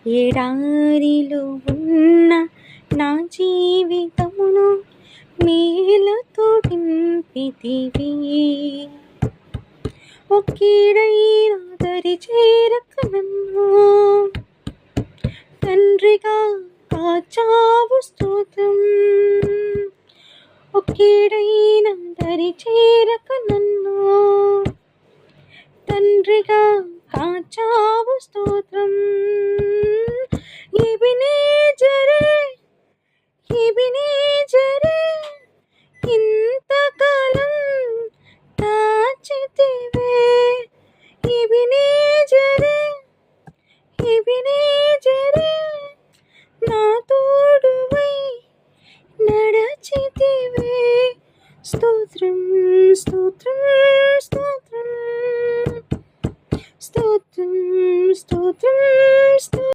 ఎడారిలో ఉన్న నా జీవితమును మేలతో నింపితివి. ఒక్కీడైనా దరి చేరక నన్ను తండ్రిగా కాచావు స్తోత్రం. ఒక్కీడైనా దరి చేరక నన్ను తండ్రిగా కాచావు స్తోత్రం.